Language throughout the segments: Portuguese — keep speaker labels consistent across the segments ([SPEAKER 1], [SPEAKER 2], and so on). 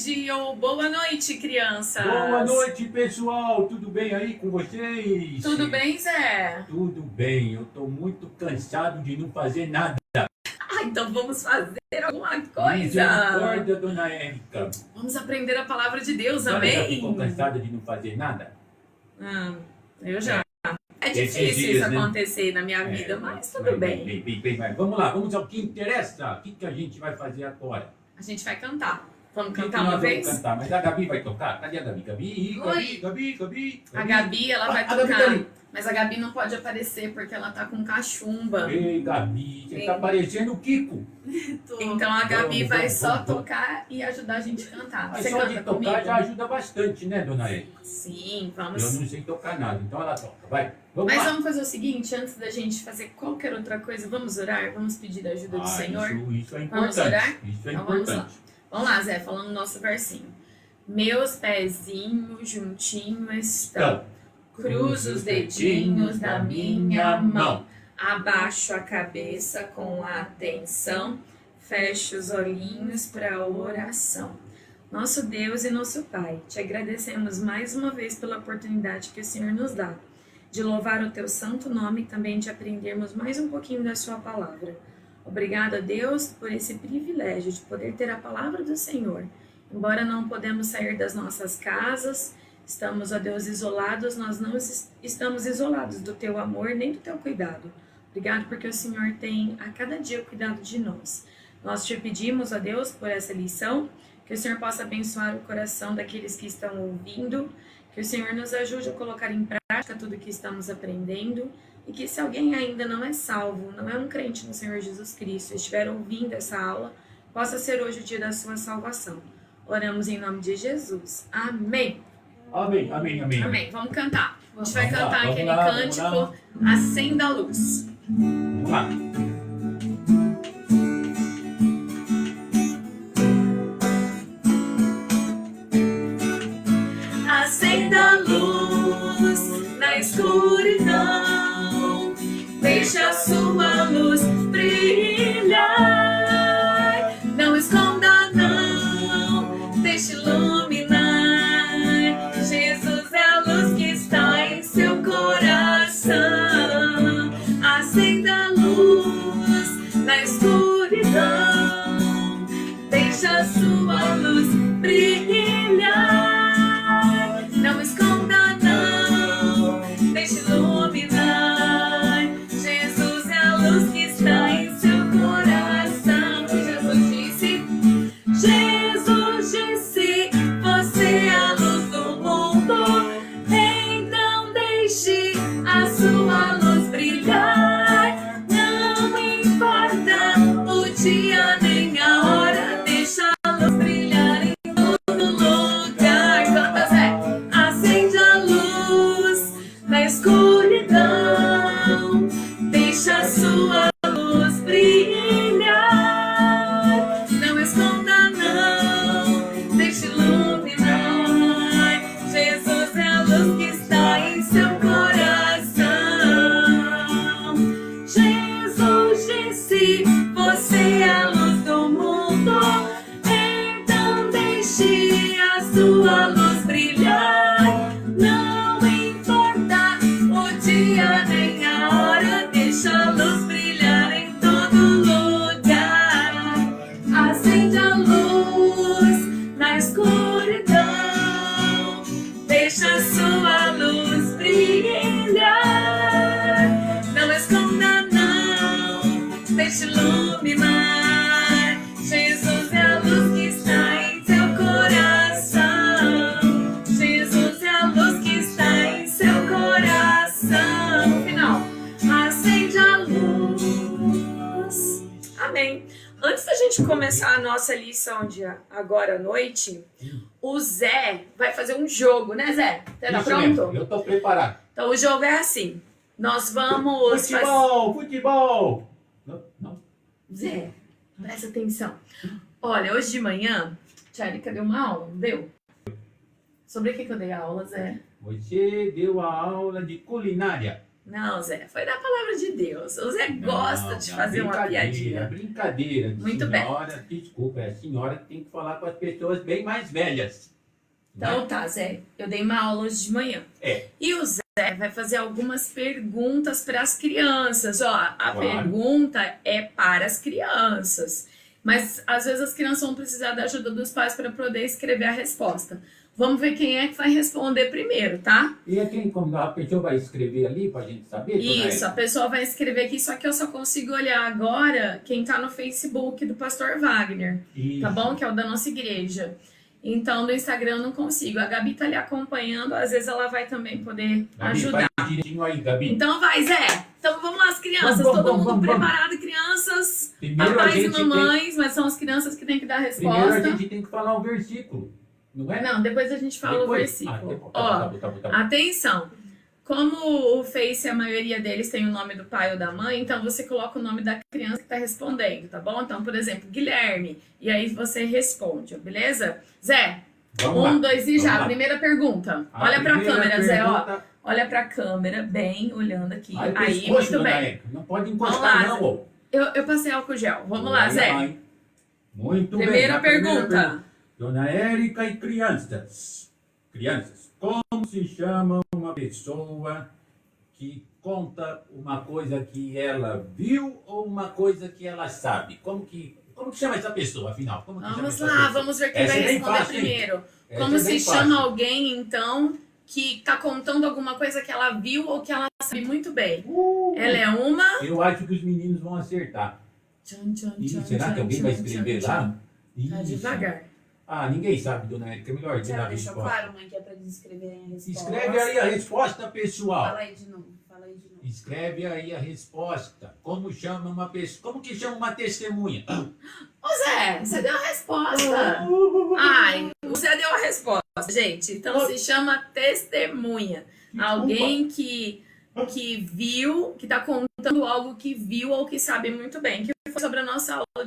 [SPEAKER 1] tarde ou boa noite, crianças.
[SPEAKER 2] Boa noite, pessoal. Tudo bem aí com vocês?
[SPEAKER 1] Tudo bem, Zé?
[SPEAKER 2] Tudo bem. Eu tô muito cansado de não fazer nada.
[SPEAKER 1] Então vamos fazer alguma coisa.
[SPEAKER 2] Misericórdia, dona Érica.
[SPEAKER 1] Vamos aprender a palavra de Deus,
[SPEAKER 2] A senhora já
[SPEAKER 1] amém?
[SPEAKER 2] ficou cansada de não fazer nada?
[SPEAKER 1] Eu já. É
[SPEAKER 2] Esses
[SPEAKER 1] difícil
[SPEAKER 2] dias,
[SPEAKER 1] isso
[SPEAKER 2] né?
[SPEAKER 1] acontecer na minha vida, mas tudo bem.
[SPEAKER 2] Bem. Vamos lá, vamos ao que interessa. O que a gente vai fazer agora?
[SPEAKER 1] A gente vai cantar. Vamos
[SPEAKER 2] O que
[SPEAKER 1] cantar
[SPEAKER 2] nós
[SPEAKER 1] uma
[SPEAKER 2] vamos
[SPEAKER 1] vez?
[SPEAKER 2] cantar? Mas a Gabi vai tocar? Cadê a Gabi?
[SPEAKER 1] Oi.
[SPEAKER 2] Gabi.
[SPEAKER 1] A Gabi, ela vai
[SPEAKER 2] A Gabi tá
[SPEAKER 1] tocar.
[SPEAKER 2] ali.
[SPEAKER 1] Mas a Gabi não pode aparecer porque ela tá com cachumba.
[SPEAKER 2] Ei, Gabi, você tá parecendo o Kiko.
[SPEAKER 1] Então a Gabi
[SPEAKER 2] Vamos,
[SPEAKER 1] vai
[SPEAKER 2] vamos,
[SPEAKER 1] só
[SPEAKER 2] vamos.
[SPEAKER 1] tocar e ajudar a gente a cantar.
[SPEAKER 2] Mas
[SPEAKER 1] Você
[SPEAKER 2] só de
[SPEAKER 1] canta
[SPEAKER 2] tocar
[SPEAKER 1] comigo?
[SPEAKER 2] já ajuda bastante, né, dona Érica?
[SPEAKER 1] Sim,
[SPEAKER 2] Eu
[SPEAKER 1] vamos.
[SPEAKER 2] não sei tocar nada, então ela toca. Vai, vamos
[SPEAKER 1] Mas
[SPEAKER 2] lá.
[SPEAKER 1] vamos fazer o seguinte, antes da gente fazer qualquer outra coisa, vamos orar? Vamos pedir a ajuda do Senhor?
[SPEAKER 2] Isso é
[SPEAKER 1] Vamos
[SPEAKER 2] importante.
[SPEAKER 1] orar?
[SPEAKER 2] Isso é
[SPEAKER 1] Então vamos lá.
[SPEAKER 2] importante.
[SPEAKER 1] Vamos lá, Zé, falando o nosso versinho. Meus pezinhos juntinho estão, cruzo os dedinhos da minha mão, abaixo a cabeça com atenção, fecho os olhinhos para a oração. Nosso Deus e nosso Pai, te agradecemos mais uma vez pela oportunidade que o Senhor nos dá de louvar o teu santo nome e também de aprendermos mais um pouquinho da sua palavra. Obrigada, Deus, por esse privilégio de poder ter a palavra do Senhor. Embora não podemos sair das nossas casas, estamos, ó Deus, isolados, nós não estamos isolados do teu amor nem do teu cuidado. Obrigado porque o Senhor tem a cada dia o cuidado de nós. Nós te pedimos, ó Deus, por essa lição, que o Senhor possa abençoar o coração daqueles que estão ouvindo, que o Senhor nos ajude a colocar em prática tudo o que estamos aprendendo e que se alguém ainda não é salvo, não é um crente no Senhor Jesus Cristo, estiver ouvindo essa aula, possa ser hoje o dia da sua salvação. Oramos em nome de Jesus. Amém.
[SPEAKER 2] Amém.
[SPEAKER 1] Amém. Vamos cantar. A gente vai
[SPEAKER 2] Vamos lá,
[SPEAKER 1] cantar
[SPEAKER 2] vamos
[SPEAKER 1] aquele
[SPEAKER 2] lá, vamos
[SPEAKER 1] cântico Acenda a Luz.
[SPEAKER 2] Vamos lá.
[SPEAKER 1] Acenda a luz na escuridão, deixa a sua luz brilhar. Não esconda, não, deixe iluminar. Jesus é a luz que está em seu coração. Acenda a luz na escuridão, deixa a sua luz brilhar. Não esconda, não, deixe iluminar. Jesus é a luz que está em seu coração. Jesus disse, você é a luz do mundo. Então deixe a sua luz brilhar. Não importa o dia nem a hora, deixa a luz brilhar em todo lugar. Canta, Zé. Acende a luz na escuridão, deixa a sua luz brilhar. Não esconda, não, deixe iluminar. Jesus é a luz que está em seu coração. Jesus disse, você é a luz do mundo. Então deixe a sua luz brilhar. Não importa o dia nem a hora, deixa a luz brilhar em todo lugar. Acende a luz na escuridão, deixa a sua luz brilhar. Não esconda, não, deixe iluminar. Jesus é a luz que está em seu coração. Jesus é a luz que está em seu coração. No final, acende a luz. Amém. Antes da gente começar a nossa lição de agora à noite, o Zé vai fazer um jogo, né, Zé? Você tá
[SPEAKER 2] Isso
[SPEAKER 1] pronto?
[SPEAKER 2] mesmo, eu tô preparado.
[SPEAKER 1] Então o jogo é assim. Nós vamos
[SPEAKER 2] Futebol. Não.
[SPEAKER 1] Zé, presta atenção. Olha, hoje de manhã, Tchérica deu uma aula, não deu? Sobre o que eu dei aula, Zé?
[SPEAKER 2] Você deu a aula de culinária.
[SPEAKER 1] Não, Zé, foi da palavra de Deus. O Zé gosta de
[SPEAKER 2] Não,
[SPEAKER 1] fazer uma piadinha.
[SPEAKER 2] Brincadeira.
[SPEAKER 1] Muito
[SPEAKER 2] senhora, desculpa, é a senhora que tem que falar com as pessoas bem mais velhas.
[SPEAKER 1] Então tá, Zé, eu dei uma aula hoje de manhã.
[SPEAKER 2] É.
[SPEAKER 1] E o Zé vai fazer algumas perguntas para as crianças. Ó, a
[SPEAKER 2] Claro.
[SPEAKER 1] pergunta é para as crianças. Mas às vezes as crianças vão precisar da ajuda dos pais para poder escrever a resposta. Vamos ver quem é que vai responder primeiro, tá?
[SPEAKER 2] E é quem, como a pessoa vai escrever ali pra gente saber?
[SPEAKER 1] Isso, a pessoa vai escrever aqui, só que eu só consigo olhar agora quem tá no Facebook do Pastor Wagner, tá bom? Que é o da nossa igreja. Então, no Instagram eu não consigo. A Gabi tá ali acompanhando, às vezes ela vai também poder ajudar.
[SPEAKER 2] Vai direitinho aí, Gabi.
[SPEAKER 1] Então vai, Zé. Então vamos lá, as crianças.
[SPEAKER 2] Vamos,
[SPEAKER 1] Todo mundo
[SPEAKER 2] vamos.
[SPEAKER 1] preparado, crianças,
[SPEAKER 2] Primeiro a
[SPEAKER 1] papais e
[SPEAKER 2] gente
[SPEAKER 1] mamães, mas são as crianças que têm que dar a
[SPEAKER 2] Primeiro a
[SPEAKER 1] resposta.
[SPEAKER 2] gente tem que falar o versículo, não é?
[SPEAKER 1] Não, depois a gente fala o
[SPEAKER 2] Depois?
[SPEAKER 1] versículo.
[SPEAKER 2] Depois.
[SPEAKER 1] Ó,
[SPEAKER 2] Tá bom.
[SPEAKER 1] atenção. Como o Face, a maioria deles tem o nome do pai ou da mãe, então você coloca o nome da criança que está respondendo, tá bom? Então, por exemplo, Guilherme, e aí você responde, beleza? Zé,
[SPEAKER 2] Vamos lá.
[SPEAKER 1] 1, 2 e já.
[SPEAKER 2] Vamos lá.
[SPEAKER 1] Primeira pergunta.
[SPEAKER 2] A
[SPEAKER 1] Olha pra
[SPEAKER 2] primeira
[SPEAKER 1] câmera, Zé, ó.
[SPEAKER 2] pergunta-
[SPEAKER 1] Olha pra câmera, bem, olhando aqui.
[SPEAKER 2] Ai,
[SPEAKER 1] Aí,
[SPEAKER 2] pescoço,
[SPEAKER 1] muito
[SPEAKER 2] dona
[SPEAKER 1] bem.
[SPEAKER 2] Érica. Não pode
[SPEAKER 1] Vamos
[SPEAKER 2] encostar,
[SPEAKER 1] lá,
[SPEAKER 2] não,
[SPEAKER 1] Zé.
[SPEAKER 2] ô.
[SPEAKER 1] Eu passei álcool gel. Vamos lá,
[SPEAKER 2] Olha
[SPEAKER 1] Zé.
[SPEAKER 2] lá, hein? Muito
[SPEAKER 1] Primeira
[SPEAKER 2] bem.
[SPEAKER 1] pergunta.
[SPEAKER 2] Dona Érica e crianças. Crianças, como se chama uma pessoa que conta uma coisa que ela viu ou uma coisa que ela sabe? Como que chama essa pessoa, afinal? Como que chama
[SPEAKER 1] Vamos
[SPEAKER 2] essa
[SPEAKER 1] lá,
[SPEAKER 2] pessoa?
[SPEAKER 1] vamos ver quem
[SPEAKER 2] Essa
[SPEAKER 1] vai
[SPEAKER 2] é bem
[SPEAKER 1] responder
[SPEAKER 2] fácil, hein?
[SPEAKER 1] primeiro.
[SPEAKER 2] Essa
[SPEAKER 1] Como
[SPEAKER 2] é
[SPEAKER 1] se
[SPEAKER 2] bem
[SPEAKER 1] chama
[SPEAKER 2] fácil.
[SPEAKER 1] alguém, então, que tá contando alguma coisa que ela viu ou que ela sabe muito bem? Ela é uma...
[SPEAKER 2] Eu acho que os meninos vão acertar.
[SPEAKER 1] Tchan, tchan,
[SPEAKER 2] Ih,
[SPEAKER 1] tchan,
[SPEAKER 2] será que
[SPEAKER 1] tchan,
[SPEAKER 2] alguém vai
[SPEAKER 1] tchan,
[SPEAKER 2] escrever
[SPEAKER 1] tchan,
[SPEAKER 2] lá?
[SPEAKER 1] tchan. Tá
[SPEAKER 2] Ixi.
[SPEAKER 1] devagar.
[SPEAKER 2] Ah, ninguém sabe, dona Érica. É melhor tirar
[SPEAKER 3] Já
[SPEAKER 2] a
[SPEAKER 3] deixou
[SPEAKER 2] resposta.
[SPEAKER 3] claro, mãe, que é pra eles escreverem a resposta.
[SPEAKER 2] Escreve aí a resposta, pessoal.
[SPEAKER 3] Fala aí de novo, fala aí de novo.
[SPEAKER 2] Escreve aí a resposta. Como chama uma pessoa? Como que chama uma testemunha?
[SPEAKER 1] Ô Zé, você deu a resposta. Ai, o Zé deu a resposta, gente. Então se chama testemunha. Alguém que viu, que tá contando algo que viu ou que sabe muito bem. Que foi sobre a nossa aula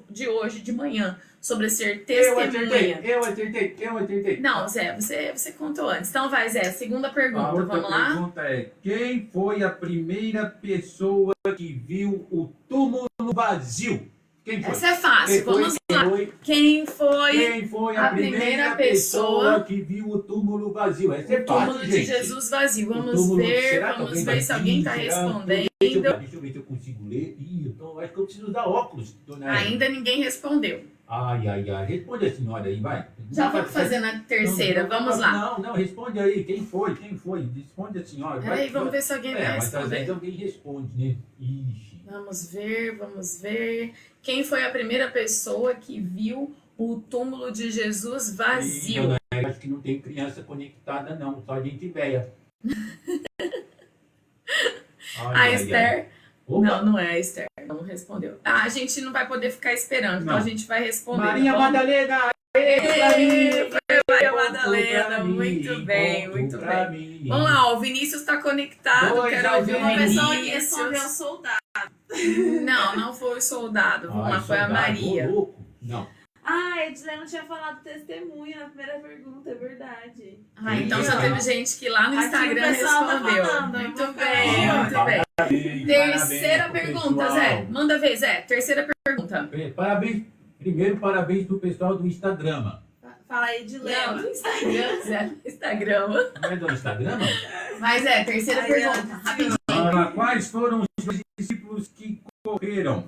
[SPEAKER 1] de hoje, de manhã, sobre ser testemunha.
[SPEAKER 2] Eu acertei.
[SPEAKER 1] Não, Zé, você contou antes. Então vai, Zé, segunda
[SPEAKER 2] A
[SPEAKER 1] pergunta,
[SPEAKER 2] outra
[SPEAKER 1] vamos lá?
[SPEAKER 2] pergunta é: quem foi a primeira pessoa que viu o túmulo vazio? Quem foi?
[SPEAKER 1] Essa é fácil,
[SPEAKER 2] Quem foi?
[SPEAKER 1] vamos lá. Quem foi
[SPEAKER 2] Quem foi a primeira pessoa que viu o túmulo vazio? Essa é
[SPEAKER 1] o túmulo
[SPEAKER 2] fácil,
[SPEAKER 1] de
[SPEAKER 2] gente.
[SPEAKER 1] Jesus vazio?
[SPEAKER 2] O
[SPEAKER 1] Vamos
[SPEAKER 2] túmulo-
[SPEAKER 1] ver,
[SPEAKER 2] será que
[SPEAKER 1] vamos
[SPEAKER 2] alguém
[SPEAKER 1] ver
[SPEAKER 2] vai
[SPEAKER 1] se alguém está
[SPEAKER 2] vir? Será?
[SPEAKER 1] respondendo.
[SPEAKER 2] Deixa eu ver se eu consigo ler. Ih, então acho que eu preciso usar óculos, dona Érica.
[SPEAKER 1] Ainda ninguém respondeu.
[SPEAKER 2] Ai. Responde a senhora aí, vai.
[SPEAKER 1] Já vamos fazer na terceira, vamos lá.
[SPEAKER 2] Não, responde aí. Quem foi? Responde a senhora.
[SPEAKER 1] Peraí, vamos ver se alguém vai
[SPEAKER 2] mas às vezes
[SPEAKER 1] responder.
[SPEAKER 2] alguém responde, né? Ixi.
[SPEAKER 1] Vamos ver. Quem foi a primeira pessoa que viu o túmulo de Jesus
[SPEAKER 2] Ih,
[SPEAKER 1] vazio?
[SPEAKER 2] dona Érica, acho que não tem criança conectada, não. Só gente velha.
[SPEAKER 1] A Esther?
[SPEAKER 2] Opa.
[SPEAKER 1] Não é a Esther. Não respondeu. Ah, a gente não vai poder ficar esperando, então
[SPEAKER 2] Não.
[SPEAKER 1] a gente vai responder.
[SPEAKER 2] Maria
[SPEAKER 1] tá bom?
[SPEAKER 2] Madalena!
[SPEAKER 1] Ê, foi Maria
[SPEAKER 2] Ponto
[SPEAKER 1] Madalena,
[SPEAKER 2] pra mim,
[SPEAKER 1] muito bem,
[SPEAKER 2] ponto
[SPEAKER 1] muito
[SPEAKER 2] pra
[SPEAKER 1] bem.
[SPEAKER 2] mim.
[SPEAKER 1] Vamos lá, ó, o Vinícius está conectado,
[SPEAKER 2] 2
[SPEAKER 1] quero
[SPEAKER 2] a
[SPEAKER 1] ouvir
[SPEAKER 2] 0.
[SPEAKER 1] o
[SPEAKER 3] Uma pessoa que
[SPEAKER 1] Vinícius.
[SPEAKER 3] respondeu soldado.
[SPEAKER 1] Não foi o soldado, vamos lá,
[SPEAKER 2] Ai,
[SPEAKER 1] foi a
[SPEAKER 2] soldado,
[SPEAKER 1] Maria.
[SPEAKER 2] ô, louco. Não.
[SPEAKER 3] Ah, a Edilene tinha falado testemunha na primeira pergunta, é verdade.
[SPEAKER 1] Ah, então só teve gente que lá no
[SPEAKER 3] Aqui
[SPEAKER 1] Instagram
[SPEAKER 3] o pessoal tá
[SPEAKER 1] respondeu.
[SPEAKER 3] falando,
[SPEAKER 1] Muito
[SPEAKER 3] eu vou
[SPEAKER 1] bem,
[SPEAKER 3] ficar
[SPEAKER 1] muito bem.
[SPEAKER 2] Parabéns,
[SPEAKER 1] Terceira
[SPEAKER 2] parabéns pro
[SPEAKER 1] pergunta,
[SPEAKER 2] pessoal.
[SPEAKER 1] Zé. Manda ver, Zé. Terceira pergunta.
[SPEAKER 2] Parabéns. Primeiro, parabéns pro pessoal do Instagram.
[SPEAKER 3] Fala aí,
[SPEAKER 1] Não,
[SPEAKER 3] Edilene.
[SPEAKER 1] no Instagram, Zé. No Instagram.
[SPEAKER 2] Não é do Instagram?
[SPEAKER 1] Mas é, terceira
[SPEAKER 3] Aí,
[SPEAKER 1] pergunta.
[SPEAKER 3] ó.
[SPEAKER 1] Rapidinho.
[SPEAKER 2] Quais foram os dois discípulos que correram?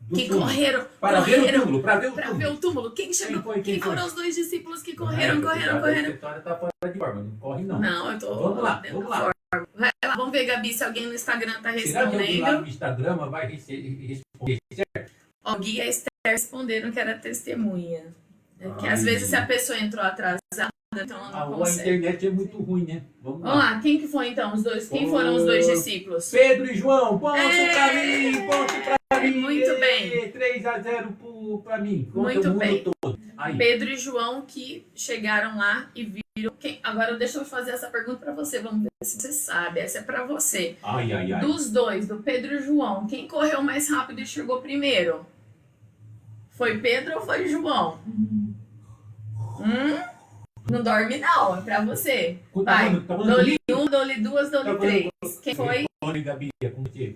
[SPEAKER 2] do
[SPEAKER 1] Que
[SPEAKER 2] túmulo?
[SPEAKER 1] correram.
[SPEAKER 2] Para ver o
[SPEAKER 1] correram
[SPEAKER 2] túmulo, para ver o
[SPEAKER 1] pra
[SPEAKER 2] túmulo.
[SPEAKER 1] ver o túmulo. Quem chegou? Quem
[SPEAKER 2] foi?
[SPEAKER 1] foram os dois discípulos que
[SPEAKER 2] Não,
[SPEAKER 1] correram?
[SPEAKER 2] A história tá fora de forma, não corre não.
[SPEAKER 1] Não, eu tô.
[SPEAKER 2] Vamos lá,
[SPEAKER 1] dentro
[SPEAKER 2] vamos
[SPEAKER 1] da
[SPEAKER 2] lá.
[SPEAKER 1] forma. Vai lá, vamos ver, Gabi, se alguém no Instagram tá
[SPEAKER 2] Será que alguém lá
[SPEAKER 1] respondendo.
[SPEAKER 2] no Instagram vai responder?
[SPEAKER 1] Ó, o Gui e a Esther responderam que era testemunha. É que
[SPEAKER 2] Ai.
[SPEAKER 1] às vezes se a pessoa entrou atrasada, então ela não
[SPEAKER 2] A
[SPEAKER 1] consegue.
[SPEAKER 2] internet é muito ruim, né? Vamos
[SPEAKER 1] Vamos lá, quem que foi então os dois? Quem foram os dois discípulos?
[SPEAKER 2] Pedro e João, ponto
[SPEAKER 1] Ê!
[SPEAKER 2] pra mim, ponto pra mim.
[SPEAKER 1] Muito bem.
[SPEAKER 2] 3 a 0 pra mim. Contra
[SPEAKER 1] Muito
[SPEAKER 2] o mundo
[SPEAKER 1] bem.
[SPEAKER 2] todo. Aí.
[SPEAKER 1] Pedro e João que chegaram lá e viram. Agora deixa eu fazer essa pergunta pra você, vamos ver se você sabe. Essa é pra você.
[SPEAKER 2] Ai.
[SPEAKER 1] Dos dois, do Pedro e João, quem correu mais rápido e chegou primeiro? Foi Pedro ou foi João? Não dorme não, é pra você.
[SPEAKER 2] Tá
[SPEAKER 1] Vai,
[SPEAKER 2] falando
[SPEAKER 1] dou-lhe um, dou-lhe duas, dou-lhe
[SPEAKER 2] Tá falando-
[SPEAKER 1] três. Quem foi?
[SPEAKER 2] Tony Gabi, com você.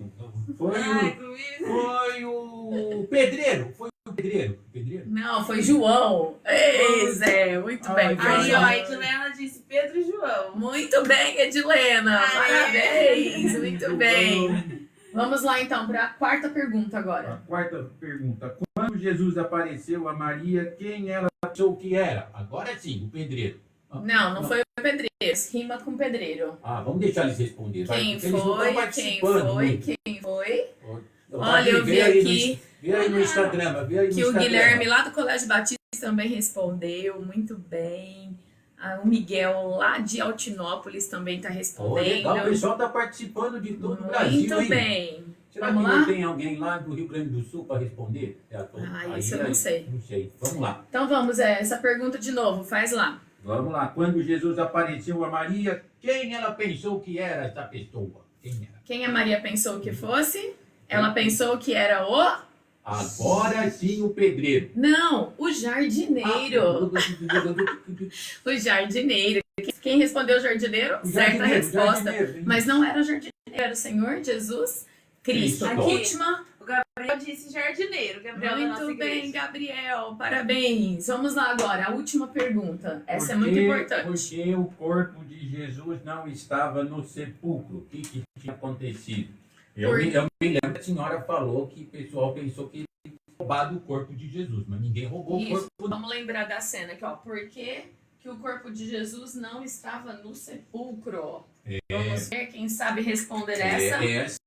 [SPEAKER 2] Foi
[SPEAKER 3] Ai,
[SPEAKER 2] o,
[SPEAKER 3] comigo.
[SPEAKER 2] foi o pedreiro. Foi o pedreiro. Pedreiro?
[SPEAKER 1] Não, foi João. Ei, Zé, muito bem.
[SPEAKER 2] Ai,
[SPEAKER 1] foi
[SPEAKER 3] Aí,
[SPEAKER 1] João.
[SPEAKER 3] ó, a Edilena disse Pedro e João.
[SPEAKER 1] Muito bem, Edilena.
[SPEAKER 3] Ai.
[SPEAKER 1] Parabéns, muito bem. Vamos lá então para a quarta pergunta
[SPEAKER 2] A
[SPEAKER 1] agora.
[SPEAKER 2] quarta pergunta. Quando Jesus apareceu a Maria, quem ela achou que era? Agora sim, o pedreiro.
[SPEAKER 1] Não foi o pedreiro. Rima com pedreiro.
[SPEAKER 2] Ah, vamos deixar eles responder. vai,
[SPEAKER 1] Quem
[SPEAKER 2] porque eles não estão
[SPEAKER 1] foi? Quem
[SPEAKER 2] participando
[SPEAKER 1] foi?
[SPEAKER 2] muito.
[SPEAKER 1] Quem foi?
[SPEAKER 2] Então,
[SPEAKER 1] Olha, eu
[SPEAKER 2] vê
[SPEAKER 1] vi
[SPEAKER 2] aí
[SPEAKER 1] aqui
[SPEAKER 2] vê aí no Instagram. Vê aí no
[SPEAKER 1] que o
[SPEAKER 2] Instagram.
[SPEAKER 1] Guilherme lá do Colégio Batista também respondeu. Muito bem. O Miguel lá de Altinópolis também está
[SPEAKER 2] Oh,
[SPEAKER 1] respondendo.
[SPEAKER 2] legal, o pessoal está participando de todo o Brasil,
[SPEAKER 1] Muito
[SPEAKER 2] hein?
[SPEAKER 1] bem.
[SPEAKER 2] Será
[SPEAKER 1] Vamos
[SPEAKER 2] que
[SPEAKER 1] lá?
[SPEAKER 2] não tem alguém lá do Rio Grande do Sul para responder?
[SPEAKER 1] Isso eu não sei.
[SPEAKER 2] Não sei. Vamos lá.
[SPEAKER 1] Então vamos, essa pergunta de novo, faz lá.
[SPEAKER 2] Vamos lá. Quando Jesus apareceu a Maria, quem ela pensou que era essa pessoa? Quem era?
[SPEAKER 1] Quem a Maria pensou que fosse? Ela pensou que era o...
[SPEAKER 2] Agora sim o pedreiro.
[SPEAKER 1] Não, o jardineiro. O jardineiro. Quem respondeu jardineiro? Certa resposta. Mas não era o jardineiro, era o Senhor Jesus Cristo.
[SPEAKER 2] Cristo.
[SPEAKER 1] Última.
[SPEAKER 3] O Gabriel disse jardineiro. Gabriel da nossa
[SPEAKER 1] Muito bem,
[SPEAKER 3] igreja.
[SPEAKER 1] Gabriel. Parabéns. Vamos lá agora, a última pergunta. Essa é muito importante.
[SPEAKER 2] Porque o corpo de Jesus não estava no sepulcro. O que tinha acontecido? Eu me lembro que a senhora falou que o pessoal pensou que ele tinha roubado o corpo de Jesus, mas ninguém roubou
[SPEAKER 1] Isso.
[SPEAKER 2] o corpo.
[SPEAKER 1] Vamos lembrar da cena aqui, ó. Por que o corpo de Jesus não estava no sepulcro? Vamos ver quem sabe responder essa.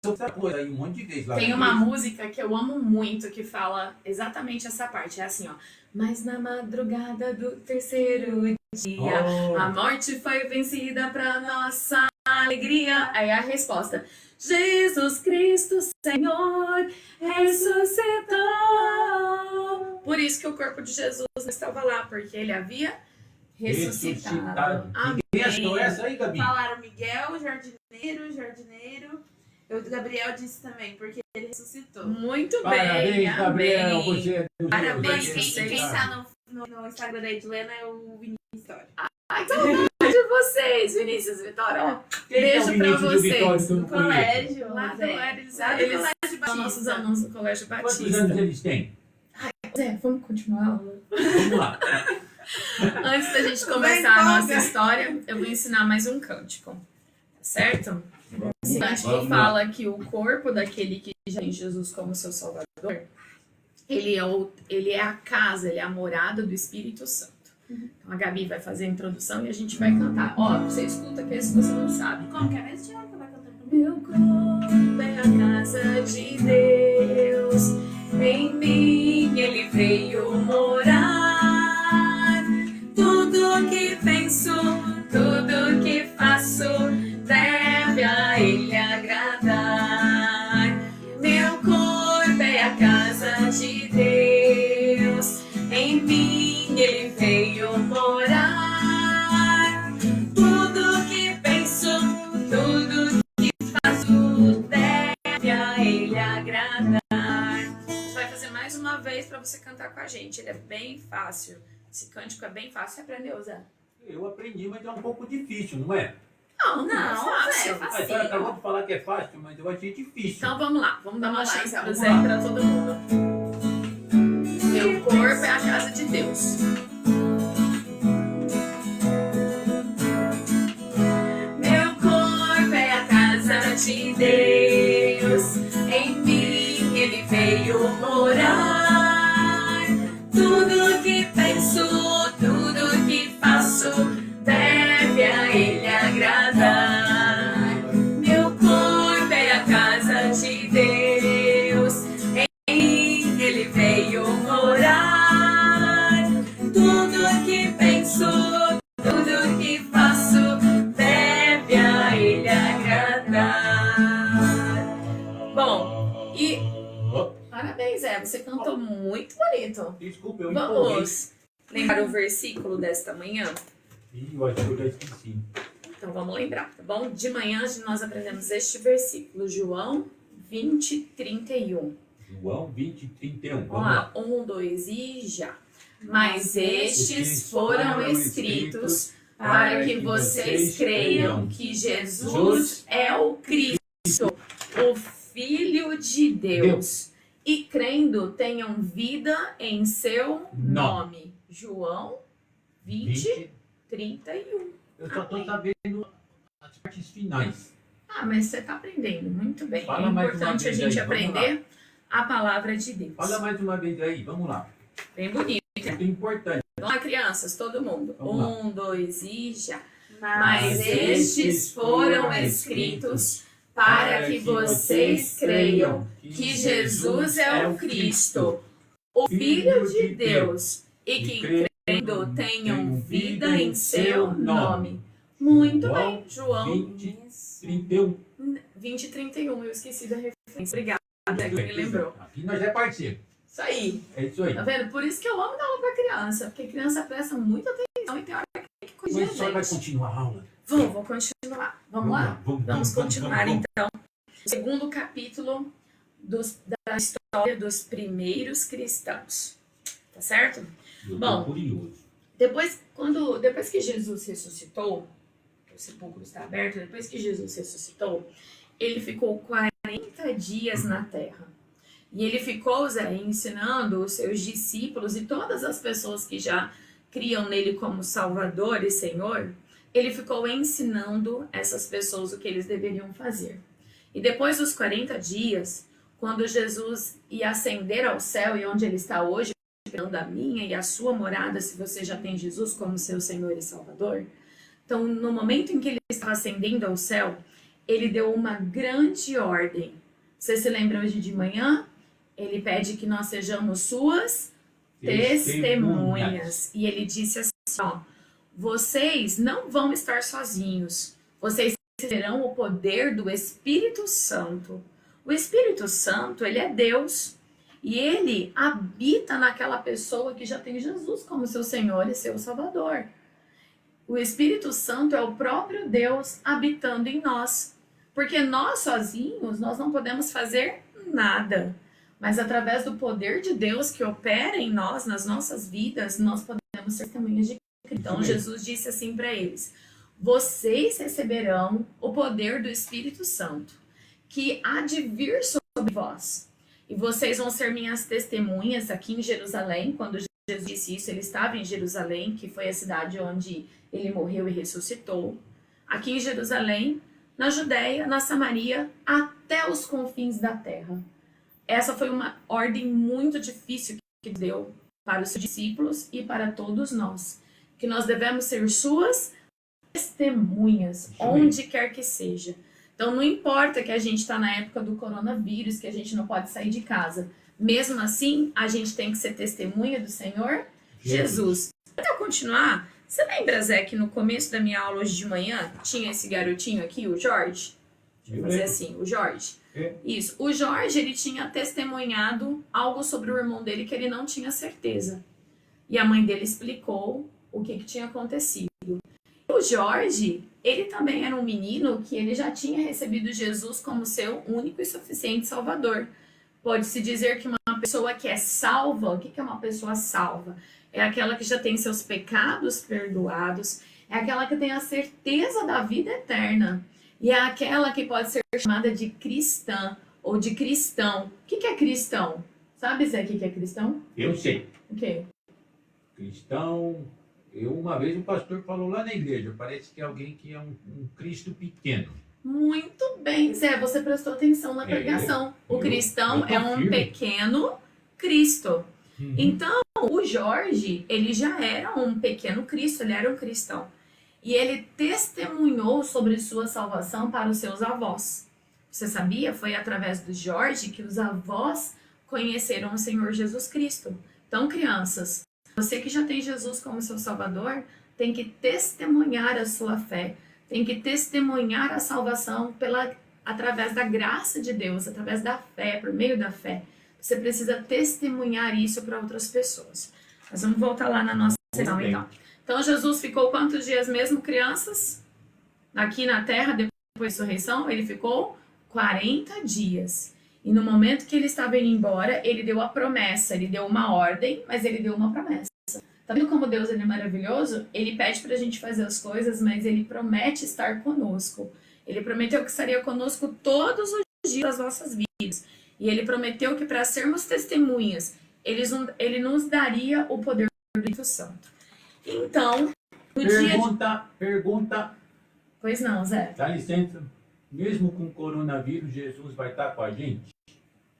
[SPEAKER 2] Outra coisa aí, um monte de vezes lá.
[SPEAKER 1] Tem
[SPEAKER 2] na
[SPEAKER 1] uma
[SPEAKER 2] igreja.
[SPEAKER 1] música que eu amo muito que fala exatamente essa parte. É assim, ó. Mas na madrugada do terceiro dia, a morte foi vencida pra nossa alegria. Aí a resposta: Jesus Cristo, Senhor, ressuscitou. Por isso que o corpo de Jesus não estava lá, porque ele havia ressuscitado.
[SPEAKER 2] Ninguém achou
[SPEAKER 1] Amém.
[SPEAKER 2] essa aí, Gabi?
[SPEAKER 3] Falaram Miguel, jardineiro. O Gabriel disse também, porque ele ressuscitou.
[SPEAKER 1] Muito
[SPEAKER 2] Parabéns,
[SPEAKER 1] bem,
[SPEAKER 2] Gabriel.
[SPEAKER 1] amém.
[SPEAKER 2] Você é do
[SPEAKER 1] Parabéns,
[SPEAKER 2] Rio.
[SPEAKER 1] vocês.
[SPEAKER 3] Quem tá no Instagram da Edilena é o Vinícius Vitória.
[SPEAKER 1] Ai, que orgulho de vocês, Vinícius e Vitória. Ó,
[SPEAKER 2] Quem é o
[SPEAKER 1] beijo pra
[SPEAKER 2] Vinícius do
[SPEAKER 1] vocês.
[SPEAKER 2] Vitória que eu não
[SPEAKER 3] No
[SPEAKER 2] conheço?
[SPEAKER 3] colégio.
[SPEAKER 1] Lá do
[SPEAKER 3] Zé.
[SPEAKER 1] eles
[SPEAKER 3] Lá do
[SPEAKER 1] eles
[SPEAKER 3] Colégio
[SPEAKER 1] são
[SPEAKER 3] Batista.
[SPEAKER 1] nossos alunos do Colégio
[SPEAKER 2] Quantos
[SPEAKER 1] Batista.
[SPEAKER 2] anos eles têm?
[SPEAKER 1] Zé, vamos continuar a aula?
[SPEAKER 2] Vamos lá.
[SPEAKER 1] Antes da gente começar a nossa história, eu vou ensinar mais um cântico. Tá certo? Esse cântico
[SPEAKER 2] Vamos lá.
[SPEAKER 1] fala que o corpo daquele que já tem Jesus como seu Salvador, ele é a casa, ele é a morada do Espírito Santo. Então a Gabi vai fazer a introdução e a gente vai cantar. Ó, você escuta que esse você não sabe.
[SPEAKER 3] Como que é mesmo? Tiago, que vai cantar comigo?
[SPEAKER 1] Meu corpo é a casa de Deus, em mim ele veio morar. Tudo que penso, tudo que faço, deve a ele agradar. Meu corpo é a casa de Deus, em mim ele veio morar. Tudo que penso, tudo que faço, deve a ele agradar. A gente vai fazer mais uma vez para você cantar com a gente. Ele é bem fácil. Esse cântico é bem fácil. Você aprendeu, Zé?
[SPEAKER 2] Eu aprendi, mas é um pouco difícil, não é?
[SPEAKER 1] Não,
[SPEAKER 3] Não,
[SPEAKER 1] é fácil.
[SPEAKER 3] Zé, é
[SPEAKER 2] A senhora acabou de falar que é fácil, mas eu achei difícil.
[SPEAKER 1] Então vamos lá, vamos dar uma
[SPEAKER 3] Vamos lá,
[SPEAKER 1] chance
[SPEAKER 3] então,
[SPEAKER 1] pro
[SPEAKER 3] vamos
[SPEAKER 1] Zé
[SPEAKER 3] lá.
[SPEAKER 1] e pra todo mundo. Meu corpo é a casa de Deus. Meu corpo é a casa de Deus, em mim ele veio morar. Tudo que penso, tudo que faço, deve a ele agradar. Meu corpo é a casa de Deus, em mim ele veio morar. Tudo que penso, tudo que faço, deve a ele agradar. Bom, e parabéns, Zé, você cantou muito bonito.
[SPEAKER 2] Desculpa, eu empolguei.
[SPEAKER 1] Vamos lembrar o versículo desta manhã?
[SPEAKER 2] Ih, eu acho que eu já esqueci.
[SPEAKER 1] Então vamos lembrar, tá bom? De manhã nós aprendemos este versículo, João 20:31.
[SPEAKER 2] João 20:31.
[SPEAKER 1] Vamos lá, 1, 2 e já. Mas estes foram escritos para que vocês creiam que Jesus é o Cristo, o Filho de Deus, e crendo tenham vida em seu nome. João 20:31.
[SPEAKER 2] Eu só estou sabendo as partes finais.
[SPEAKER 1] Ah, mas você está aprendendo muito bem.
[SPEAKER 2] Fala
[SPEAKER 1] É
[SPEAKER 2] mais uma
[SPEAKER 1] importante a
[SPEAKER 2] vez
[SPEAKER 1] gente
[SPEAKER 2] aí, vamos
[SPEAKER 1] aprender a palavra de Deus.
[SPEAKER 2] Fala mais uma vez aí, vamos lá.
[SPEAKER 1] Bem bonito.
[SPEAKER 2] Muito importante.
[SPEAKER 1] Vamos lá, crianças, todo mundo.
[SPEAKER 2] Vamos lá.
[SPEAKER 1] 1, 2 e já.
[SPEAKER 3] Mas
[SPEAKER 1] Mas estes foram escritos para que vocês creiam que Jesus é o Cristo, o Filho de Deus, e que crendo tenham vida em seu nome. Muito bem, João
[SPEAKER 2] 31.
[SPEAKER 1] 20:31. Eu esqueci da referência. Obrigada, que me lembrou.
[SPEAKER 2] Aqui nós é parceiro.
[SPEAKER 1] Isso aí.
[SPEAKER 2] É isso aí.
[SPEAKER 1] Tá vendo? Por isso que eu amo dar aula pra criança, porque criança presta muita atenção e tem hora que tem que corrigir
[SPEAKER 2] Mas
[SPEAKER 1] a
[SPEAKER 2] só vai
[SPEAKER 1] gente.
[SPEAKER 2] continuar a aula.
[SPEAKER 1] Vou continuar. Vamos lá? Vamos continuar
[SPEAKER 2] vamos.
[SPEAKER 1] então. O segundo capítulo da história dos primeiros cristãos. Tá certo?
[SPEAKER 2] Eu
[SPEAKER 1] Bom.
[SPEAKER 2] tô curioso.
[SPEAKER 1] Depois que Jesus ressuscitou, o sepulcro está aberto, depois que Jesus ressuscitou, ele ficou 40 dias na terra. E ele ficou, Zé, ensinando os seus discípulos e todas as pessoas que já criam nele como Salvador e Senhor, ele ficou ensinando essas pessoas o que eles deveriam fazer. E depois dos 40 dias, quando Jesus ia ascender ao céu e onde ele está hoje, preparando a minha e a sua morada, se você já tem Jesus como seu Senhor e Salvador. Então, no momento em que ele estava ascendendo ao céu, ele deu uma grande ordem. Você se lembra hoje de manhã? Ele pede que nós sejamos suas testemunhas. E ele disse assim, ó, vocês não vão estar sozinhos. Vocês terão o poder do Espírito Santo. O Espírito Santo, ele é Deus. E ele habita naquela pessoa que já tem Jesus como seu Senhor e seu Salvador. O Espírito Santo é o próprio Deus habitando em nós. Porque nós sozinhos, nós não podemos fazer nada. Mas através do poder de Deus que opera em nós, nas nossas vidas, nós podemos ser testemunhas de Cristo. Então Jesus disse assim para eles, vocês receberão o poder do Espírito Santo, que há de vir sobre vós. E vocês vão ser minhas testemunhas aqui em Jerusalém. Quando Jesus disse isso, ele estava em Jerusalém, que foi a cidade onde ele morreu e ressuscitou. Aqui em Jerusalém, na Judéia, na Samaria, até os confins da terra. Essa foi uma ordem muito difícil que deu para os seus discípulos e para todos nós. Que nós devemos ser suas testemunhas, onde quer que seja. Então, não importa que a gente está na época do coronavírus, que a gente não pode sair de casa. Mesmo assim, a gente tem que ser testemunha do Senhor Jesus. Para eu continuar, você lembra, Zé, que no começo da minha aula hoje de manhã, tinha esse garotinho aqui, o Jorge? Deixa eu fazer assim, o Jorge.
[SPEAKER 2] É.
[SPEAKER 1] Isso. O Jorge, ele tinha testemunhado algo sobre o irmão dele que ele não tinha certeza. E a mãe dele explicou o que tinha acontecido. O Jorge, ele também era um menino que ele já tinha recebido Jesus como seu único e suficiente Salvador. Pode-se dizer que uma pessoa que é salva, o que é uma pessoa salva? É aquela que já tem seus pecados perdoados, é aquela que tem a certeza da vida eterna. E é aquela que pode ser chamada de cristã ou de cristão. O que é cristão? Sabe, Zé, o que é cristão?
[SPEAKER 2] Eu sei.
[SPEAKER 1] O quê?
[SPEAKER 2] Cristão, uma vez o pastor falou lá na igreja, parece que é alguém que é um Cristo pequeno.
[SPEAKER 1] Muito bem, Zé, você prestou atenção na pregação. O cristão é um pequeno Cristo.
[SPEAKER 2] Uhum.
[SPEAKER 1] Então, o Jorge, ele já era um pequeno Cristo, ele era um cristão. E ele testemunhou sobre sua salvação para os seus avós. Você sabia? Foi através do Jorge que os avós conheceram o Senhor Jesus Cristo. Então, crianças, você que já tem Jesus como seu Salvador, tem que testemunhar a sua fé, tem que testemunhar a salvação através da graça de Deus, através da fé, por meio da fé. Você precisa testemunhar isso para outras pessoas. Mas vamos voltar lá na nossa sessão, então. Então, Jesus ficou quantos dias mesmo, crianças? Aqui na terra, depois da ressurreição, ele ficou 40 dias. E no momento que ele estava indo embora, ele deu a promessa, ele deu uma ordem, mas ele deu uma promessa. Tá vendo como Deus ele é maravilhoso? Ele pede pra gente fazer as coisas, mas ele promete estar conosco. Ele prometeu que estaria conosco todos os dias das nossas vidas. E ele prometeu que para sermos testemunhas, ele nos daria o poder do Espírito Santo. Então, no
[SPEAKER 2] Pergunta.
[SPEAKER 1] Pois não, Zé.
[SPEAKER 2] Dá licença. Mesmo com o coronavírus, Jesus vai estar com a gente?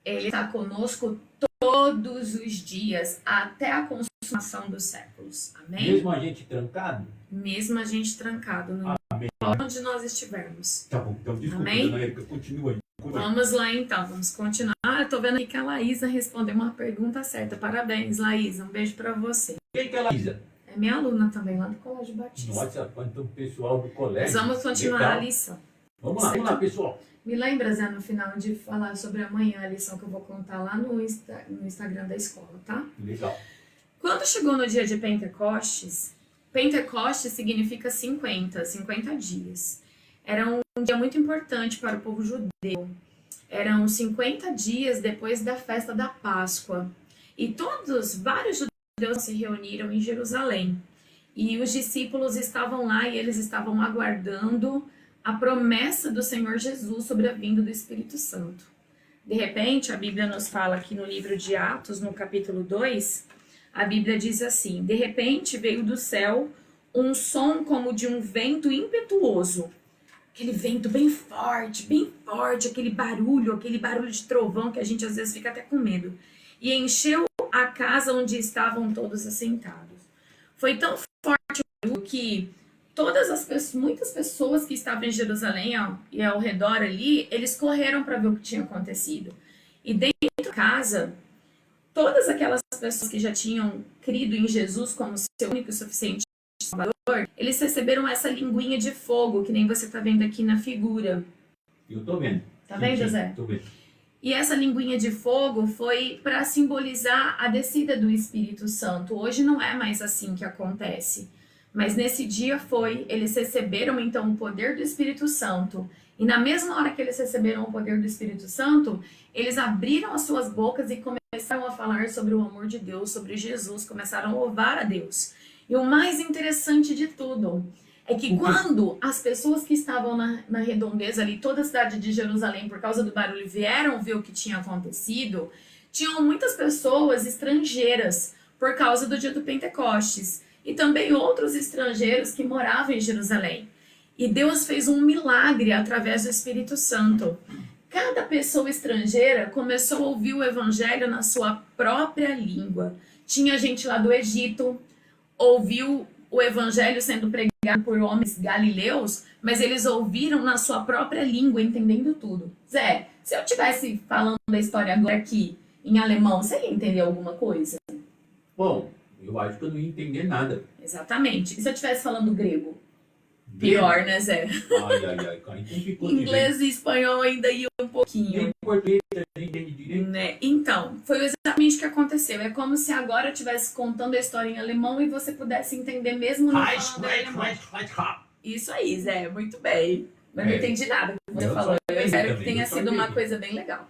[SPEAKER 1] Ele está conosco todos os dias, até a consumação dos séculos. Amém?
[SPEAKER 2] Mesmo a gente trancado?
[SPEAKER 1] Mesmo a gente trancado, no
[SPEAKER 2] Amém.
[SPEAKER 1] onde nós estivermos.
[SPEAKER 2] Tá bom, então desculpa,
[SPEAKER 1] Amém?
[SPEAKER 2] dona Érica, continua aí.
[SPEAKER 1] Vamos lá então, vamos continuar. Eu tô vendo aqui que a Laísa respondeu uma pergunta certa. Parabéns, Laísa. Um beijo pra você.
[SPEAKER 2] Quem que é a Laísa?
[SPEAKER 1] É minha aluna também, lá do Colégio Batista.
[SPEAKER 2] Nossa, quanto pessoal do colégio.
[SPEAKER 1] Mas vamos continuar
[SPEAKER 2] Legal.
[SPEAKER 1] a lição.
[SPEAKER 2] Vamos lá, pessoal.
[SPEAKER 1] Me lembra, Zé, no final de falar sobre amanhã a lição que eu vou contar lá no Instagram da escola, tá?
[SPEAKER 2] Legal.
[SPEAKER 1] Quando chegou no dia de Pentecostes, Pentecostes significa 50 dias. Era um dia muito importante para o povo judeu. Eram 50 dias depois da festa da Páscoa. E vários judeus se reuniram em Jerusalém. E os discípulos estavam lá e eles estavam aguardando a promessa do Senhor Jesus sobre a vinda do Espírito Santo. De repente, a Bíblia nos fala aqui no livro de Atos, no capítulo 2, a Bíblia diz assim: de repente veio do céu um som como de um vento impetuoso. Aquele vento bem forte, aquele barulho de trovão que a gente às vezes fica até com medo. E encheu a casa onde estavam todos assentados. Foi tão forte o barulho que muitas pessoas que estavam em Jerusalém e ao redor ali, eles correram para ver o que tinha acontecido. E dentro da casa, todas aquelas pessoas que já tinham crido em Jesus como seu único e suficiente Salvador, eles receberam essa linguinha de fogo, que nem você está vendo aqui na figura.
[SPEAKER 2] Eu tô vendo.
[SPEAKER 1] Tá vendo, José?
[SPEAKER 2] Tô vendo.
[SPEAKER 1] E essa linguinha de fogo foi para simbolizar a descida do Espírito Santo. Hoje não é mais assim que acontece. Mas nesse dia eles receberam então o poder do Espírito Santo. E na mesma hora que eles receberam o poder do Espírito Santo, eles abriram as suas bocas e começaram a falar sobre o amor de Deus, sobre Jesus, começaram a louvar a Deus. E o mais interessante de tudo é que quando as pessoas que estavam na redondeza ali, toda a cidade de Jerusalém, por causa do barulho, vieram ver o que tinha acontecido, tinham muitas pessoas estrangeiras por causa do dia do Pentecostes. E também outros estrangeiros que moravam em Jerusalém. E Deus fez um milagre através do Espírito Santo. Cada pessoa estrangeira começou a ouvir o evangelho na sua própria língua. Tinha gente lá do Egito, ouviu o evangelho sendo pregado por homens galileus, mas eles ouviram na sua própria língua, entendendo tudo. Zé, se eu estivesse falando da história agora aqui em alemão, você ia entender alguma coisa?
[SPEAKER 2] Bom, eu acho que eu não ia entender nada.
[SPEAKER 1] Exatamente. E se eu estivesse falando grego? Pior, né, Zé?
[SPEAKER 2] Ai, cara. Então ficou
[SPEAKER 1] Inglês e espanhol ainda ia um pouquinho.
[SPEAKER 2] Em português, a gente entende direito.
[SPEAKER 1] Né? Então, foi exatamente o que aconteceu. É como se agora eu estivesse contando a história em alemão e você pudesse entender mesmo não falando em alemão. Isso aí, Zé. Muito bem. Mas não entendi nada do que você falou. Eu espero que tenha sido uma coisa bem legal.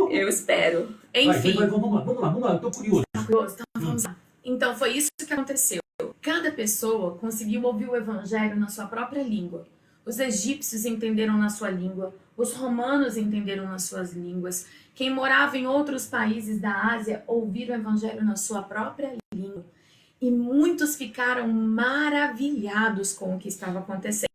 [SPEAKER 1] Eu espero. Enfim.
[SPEAKER 2] Vamos lá. Eu tô curioso.
[SPEAKER 1] Então, vamos lá. Então, foi isso que aconteceu. Cada pessoa conseguiu ouvir o evangelho na sua própria língua. Os egípcios entenderam na sua língua, os romanos entenderam nas suas línguas. Quem morava em outros países da Ásia ouviram o evangelho na sua própria língua. E muitos ficaram maravilhados com o que estava acontecendo.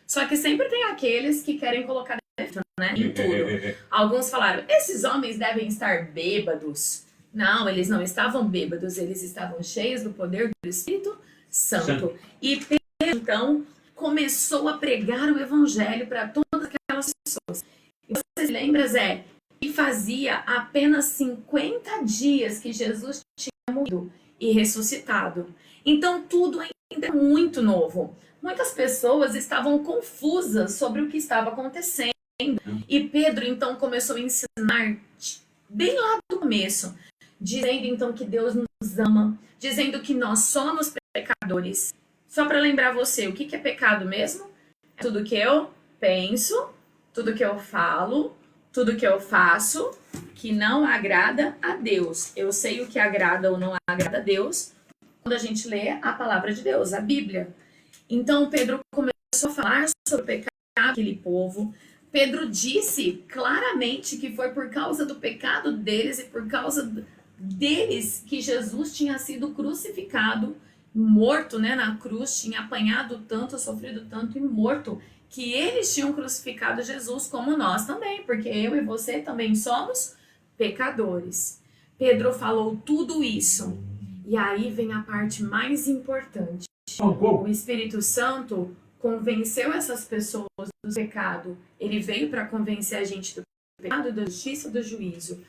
[SPEAKER 1] Só que sempre tem aqueles que querem colocar defeito, né, em tudo. Alguns falaram, esses homens devem estar bêbados. Não, eles não estavam bêbados, eles estavam cheios do poder do Espírito Santo. E Pedro, então, começou a pregar o evangelho para todas aquelas pessoas. E você se lembra, Zé, que fazia apenas 50 dias que Jesus tinha morrido e ressuscitado. Então, tudo ainda é muito novo. Muitas pessoas estavam confusas sobre o que estava acontecendo. E Pedro, então, começou a ensinar bem lá do começo, dizendo então que Deus nos ama, dizendo que nós somos pecadores. Só para lembrar você, o que é pecado mesmo? É tudo que eu penso, tudo que eu falo, tudo que eu faço que não agrada a Deus. Eu sei o que agrada ou não agrada a Deus, quando a gente lê a palavra de Deus, a Bíblia. Então Pedro começou a falar sobre o pecado daquele povo. Pedro disse claramente que foi por causa do pecado deles e por causa deles que Jesus tinha sido crucificado, morto, né, na cruz, tinha apanhado tanto, sofrido tanto e morto, que eles tinham crucificado Jesus como nós também, porque eu e você também somos pecadores. Pedro falou tudo isso. E aí vem a parte mais importante. O Espírito Santo convenceu essas pessoas do pecado. Ele veio para convencer a gente do pecado, da justiça e do juízo.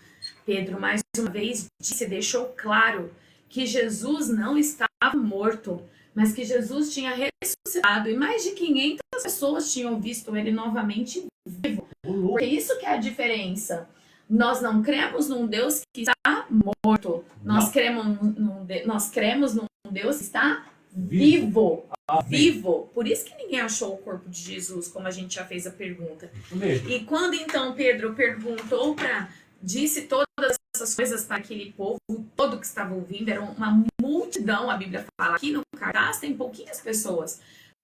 [SPEAKER 1] Pedro, mais uma vez, deixou claro que Jesus não estava morto, mas que Jesus tinha ressuscitado. E mais de 500 pessoas tinham visto ele novamente vivo. Porque isso que é a diferença. Nós não cremos num Deus que está morto. Nós cremos num Deus que está vivo. Vivo. Por isso que ninguém achou o corpo de Jesus, como a gente já fez a pergunta. E quando então Pedro disse todas essas coisas para aquele povo todo que estava ouvindo, era uma multidão, a Bíblia fala. Aqui no cartaz tem pouquinhas pessoas,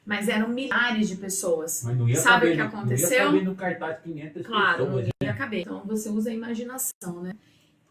[SPEAKER 1] mas eram milhares de pessoas.
[SPEAKER 2] Mas não ia
[SPEAKER 1] Sabe
[SPEAKER 2] caber,
[SPEAKER 1] o que aconteceu?
[SPEAKER 2] Não ia caber no cartaz 500
[SPEAKER 1] claro,
[SPEAKER 2] pessoas.
[SPEAKER 1] Não ia caber. Então você usa a imaginação, né?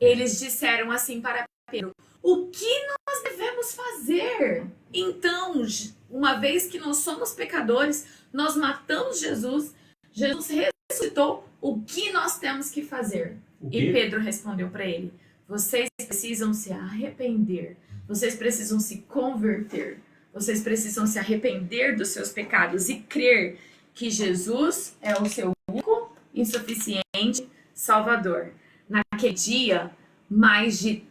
[SPEAKER 1] Eles disseram assim para Pedro: o que nós devemos fazer? Então, uma vez que nós somos pecadores, nós matamos Jesus, Jesus ressuscitou, o que nós temos que fazer? E Pedro respondeu para ele: vocês precisam se arrepender, vocês precisam se converter, vocês precisam se arrepender dos seus pecados e crer que Jesus é o seu único e suficiente Salvador. Naquele dia, quase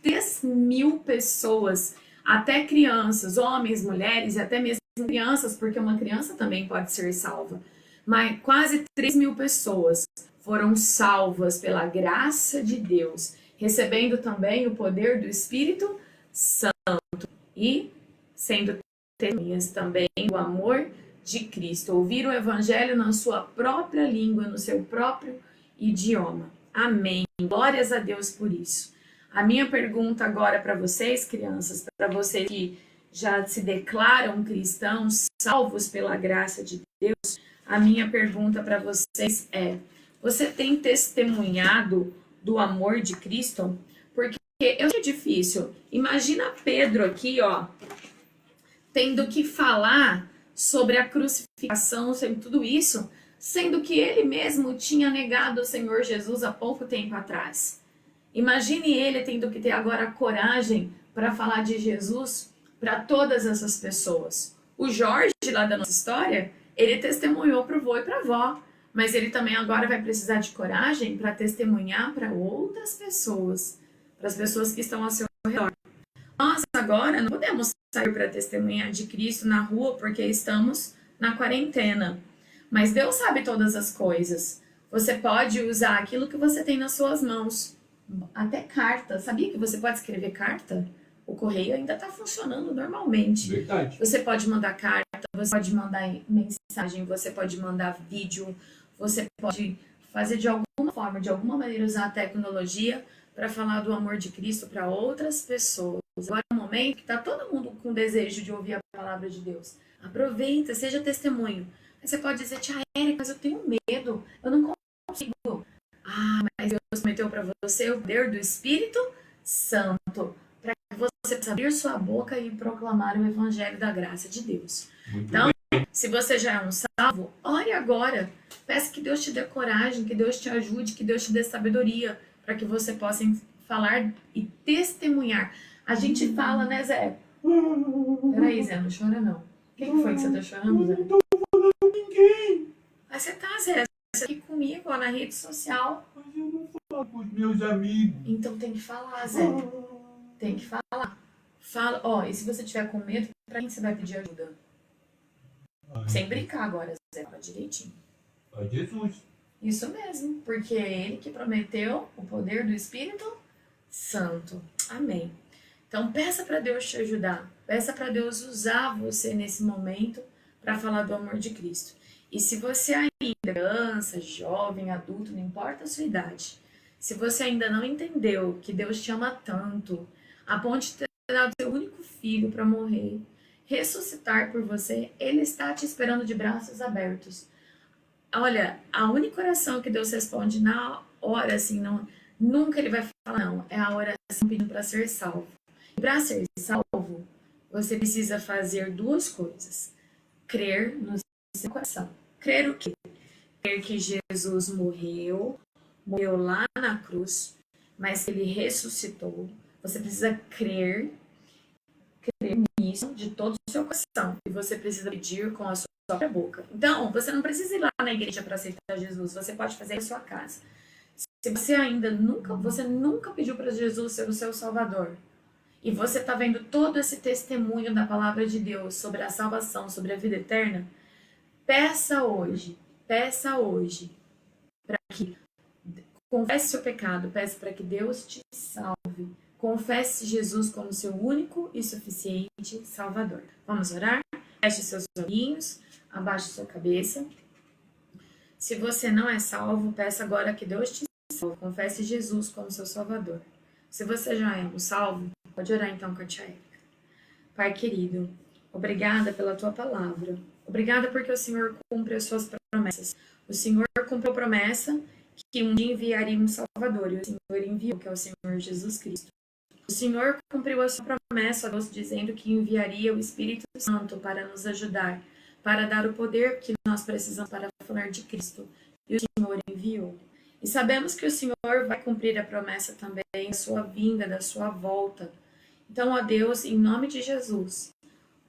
[SPEAKER 1] 3.000 pessoas, até crianças, homens, mulheres e até mesmo crianças, porque uma criança também pode ser salva. Mas quase 3.000 pessoas foram salvas pela graça de Deus, recebendo também o poder do Espírito Santo e sendo testemunhas também do amor de Cristo. Ouvir o Evangelho na sua própria língua, no seu próprio idioma. Amém. Glórias a Deus por isso. A minha pergunta agora para vocês, crianças, para vocês que já se declaram cristãos, salvos pela graça de Deus, a minha pergunta para vocês é: você tem testemunhado do amor de Cristo? Porque eu sei que é difícil. Imagina Pedro aqui, ó, tendo que falar sobre a crucificação, sobre tudo isso, sendo que ele mesmo tinha negado o Senhor Jesus há pouco tempo atrás. Imagine ele tendo que ter agora coragem para falar de Jesus para todas essas pessoas. O Jorge, lá da nossa história, ele testemunhou para o vô e para a avó, mas ele também agora vai precisar de coragem para testemunhar para outras pessoas, para as pessoas que estão ao seu redor. Nós agora não podemos sair para testemunhar de Cristo na rua porque estamos na quarentena. Mas Deus sabe todas as coisas. Você pode usar aquilo que você tem nas suas mãos. Até carta. Sabia que você pode escrever carta? O correio ainda está funcionando normalmente.
[SPEAKER 2] Verdade.
[SPEAKER 1] Você pode mandar carta, você pode mandar mensagem, você pode mandar vídeo, você pode fazer de alguma forma, de alguma maneira, usar a tecnologia para falar do amor de Cristo para outras pessoas. Agora é um momento que está todo mundo com desejo de ouvir a palavra de Deus. Aproveita, seja testemunho. Você pode dizer: tia Érica, mas eu tenho medo, eu não consigo. Ah, mas Deus prometeu para você o poder do Espírito Santo, para que você possa abrir sua boca e proclamar o Evangelho da graça de Deus. Então, se você já é um salvo, ore agora. Peça que Deus te dê coragem, que Deus te ajude, que Deus te dê sabedoria, para que você possa falar e testemunhar. A gente fala, né, Zé? Peraí, Zé, não chora não. Quem que foi que você tá chorando, Zé?
[SPEAKER 2] Ninguém.
[SPEAKER 1] Mas você tá, Zé, você aqui comigo, ó, na rede social.
[SPEAKER 2] Mas eu não falo com os meus amigos.
[SPEAKER 1] Então tem que falar, Zé. Tem que falar. Fala, ó, e se você tiver com medo, pra quem você vai pedir ajuda? Sem brincar agora, Zé, fala direitinho.
[SPEAKER 2] A Jesus.
[SPEAKER 1] Isso mesmo, porque é Ele que prometeu o poder do Espírito Santo. Amém. Então peça para Deus te ajudar. Peça para Deus usar você nesse momento para falar do amor de Cristo. E se você ainda é criança, jovem, adulto, não importa a sua idade, se você ainda não entendeu que Deus te ama tanto, a ponto de ter dado seu único filho para morrer, ressuscitar por você, ele está te esperando de braços abertos. Olha, a única oração que Deus responde na hora, assim, não, nunca ele vai falar não, é a oração pedindo para ser salvo. E para ser salvo, você precisa fazer duas coisas. Crer no seu coração. Crer o quê? Crer que Jesus morreu lá na cruz, mas que ele ressuscitou. Você precisa crer nisso de todo o seu coração. E você precisa pedir com a sua própria boca. Então, você não precisa ir lá na igreja para aceitar Jesus. Você pode fazer na sua casa. Se você ainda nunca pediu para Jesus ser o seu Salvador, e você está vendo todo esse testemunho da palavra de Deus sobre a salvação, sobre a vida eterna, peça hoje para que confesse seu pecado, peça para que Deus te salve. Confesse Jesus como seu único e suficiente Salvador. Vamos orar? Feche seus olhinhos, abaixe sua cabeça. Se você não é salvo, peça agora que Deus te salve. Confesse Jesus como seu Salvador. Se você já é um salvo, pode orar então com a tia Érica. Pai querido, obrigada pela tua palavra. Obrigada porque o Senhor cumpre as suas promessas. O Senhor cumpriu a promessa que um dia enviaria um Salvador, e o Senhor enviou, que é o Senhor Jesus Cristo. O Senhor cumpriu a sua promessa, Deus, dizendo que enviaria o Espírito Santo para nos ajudar, para dar o poder que nós precisamos para falar de Cristo. E o Senhor enviou. E sabemos que o Senhor vai cumprir a promessa também da sua vinda, da sua volta. Então, ó Deus, em nome de Jesus,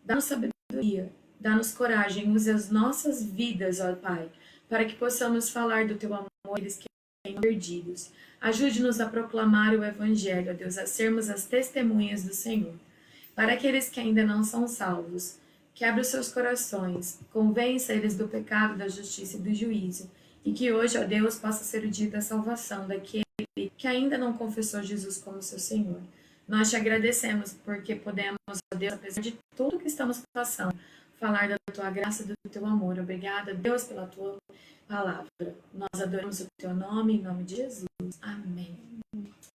[SPEAKER 1] dá-nos sabedoria, dá-nos coragem, use as nossas vidas, ó Pai, para que possamos falar do teu amor àqueles que estão perdidos. Ajude-nos a proclamar o Evangelho, ó Deus, a sermos as testemunhas do Senhor. Para aqueles que ainda não são salvos, quebre os seus corações, convença eles do pecado, da justiça e do juízo, e que hoje, ó Deus, possa ser o dia da salvação daquele que ainda não confessou Jesus como seu Senhor. Nós te agradecemos porque podemos, ó Deus, apesar de tudo que estamos passando, falar da tua graça e do teu amor. Obrigada, Deus, pela tua palavra. Nós adoramos o teu nome, em nome de Jesus. Amém.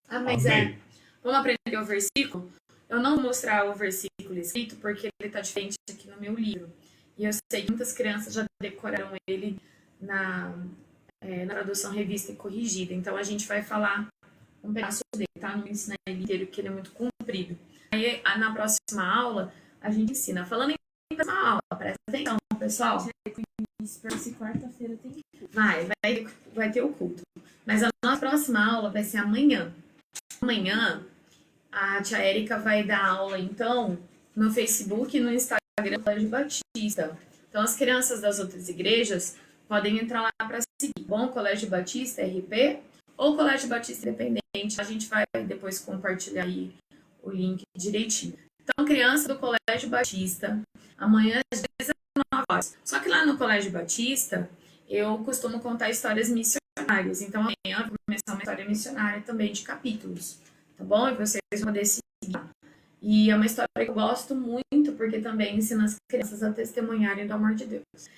[SPEAKER 1] Amém, Zé. Vamos aprender o versículo? Eu não vou mostrar o versículo escrito porque ele está diferente aqui no meu livro. E eu sei que muitas crianças já decoraram ele na tradução revista e corrigida. Então a gente vai falar um pedaço dele, tá? Não ensinar ele inteiro, porque ele é muito comprido. Aí na próxima aula a gente ensina. Falando em próxima aula, presta atenção, pessoal.
[SPEAKER 3] Se quarta-feira tem.
[SPEAKER 1] Vai ter o culto. Mas a nossa próxima aula vai ser amanhã. Amanhã a tia Érica vai dar aula, então, no Facebook e no Instagram do Colégio Batista. Então as crianças das outras igrejas podem entrar lá para seguir. Bom, Colégio Batista RP ou Colégio Batista Independente. A gente vai depois compartilhar aí o link direitinho. Então, criança do Colégio Batista, amanhã às 19 horas. Só que lá no Colégio Batista, eu costumo contar histórias missionárias. Então, amanhã eu vou começar uma história missionária também de capítulos. Tá bom? E vocês vão poder seguir. E é uma história que eu gosto muito, porque também ensina as crianças a testemunharem do amor de Deus.